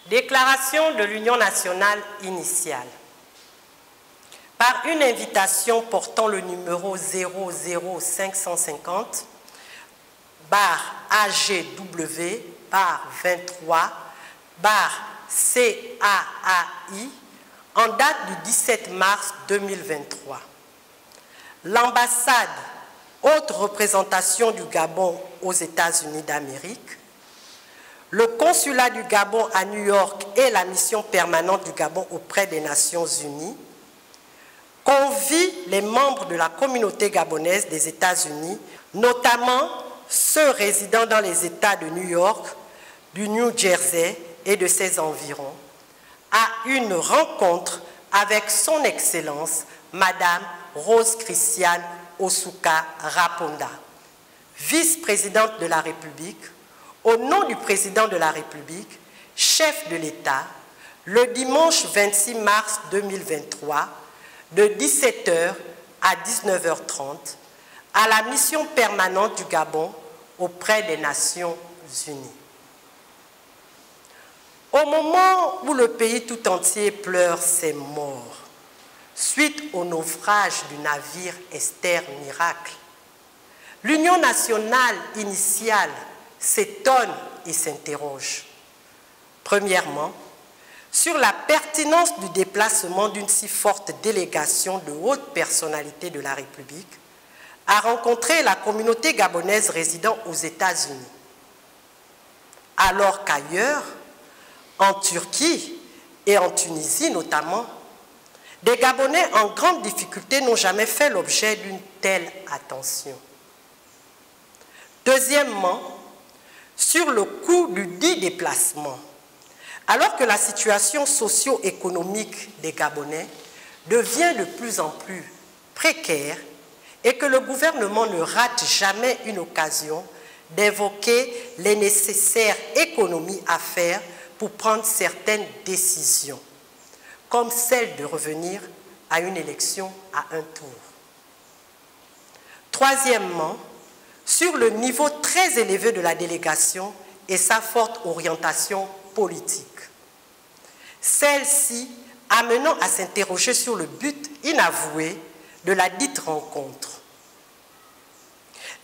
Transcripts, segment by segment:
Déclaration de l'Union nationale initiale. Par une invitation portant le numéro 00550, AGW, 23, CAAI, en date du 17 mars 2023. L'ambassade, haute représentation du Gabon aux États-Unis d'Amérique, le consulat du Gabon à New York et la mission permanente du Gabon auprès des Nations Unies convient les membres de la communauté gabonaise des États-Unis, notamment ceux résidant dans les États de New York, du New Jersey et de ses environs, à une rencontre avec son Excellence, Madame Rose Christiane Osuka Raponda, vice-présidente de la République, au nom du président de la République, chef de l'État, le dimanche 26 mars 2023, de 17h à 19h30, à la mission permanente du Gabon auprès des Nations Unies. Au moment où le pays tout entier pleure ses morts, suite au naufrage du navire Esther Miracle, l'Union nationale initiale s'étonne et s'interroge. Premièrement, sur la pertinence du déplacement d'une si forte délégation de hautes personnalités de la République à rencontrer la communauté gabonaise résidant aux États-Unis, alors qu'ailleurs, en Turquie et en Tunisie notamment, des Gabonais en grande difficulté n'ont jamais fait l'objet d'une telle attention. Deuxièmement, sur le coût du dit déplacement, alors que la situation socio-économique des Gabonais devient de plus en plus précaire et que le gouvernement ne rate jamais une occasion d'évoquer les nécessaires économies à faire pour prendre certaines décisions, comme celle de revenir à une élection à un tour. Troisièmement, sur le niveau très élevé de la délégation et sa forte orientation politique. Celle-ci amenant à s'interroger sur le but inavoué de la dite rencontre.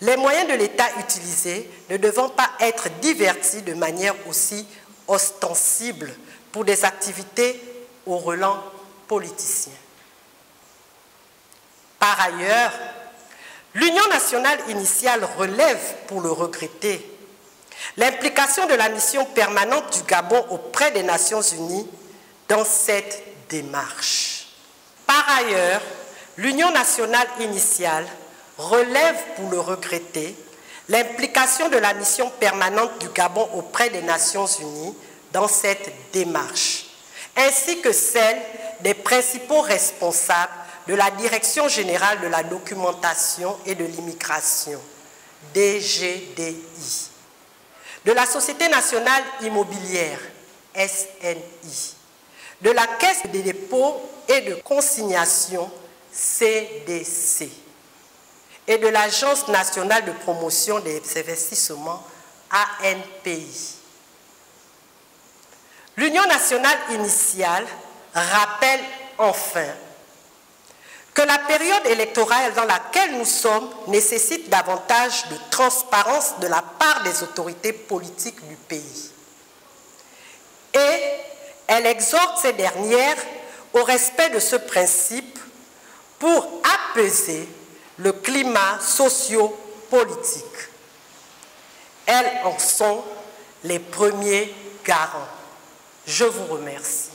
Les moyens de l'État utilisés ne devant pas être divertis de manière aussi ostensible pour des activités au relent politicien. Par ailleurs, l'Union nationale initiale relève, pour le regretter, l'implication de la mission permanente du Gabon auprès des Nations Unies dans cette démarche. Par ailleurs, l'Union nationale initiale relève, pour le regretter, l'implication de la mission permanente du Gabon auprès des Nations Unies dans cette démarche, ainsi que celle des principaux responsables de la Direction générale de la documentation et de l'immigration, DGDI, de la Société nationale immobilière, SNI, de la Caisse des dépôts et de consignation, CDC, et de l'Agence nationale de promotion des investissements, ANPI. L'Union nationale initiale rappelle enfin que la période électorale dans laquelle nous sommes nécessite davantage de transparence de la part des autorités politiques du pays. Et elle exhorte ces dernières au respect de ce principe pour apaiser le climat socio-politique. Elles en sont les premiers garants. Je vous remercie.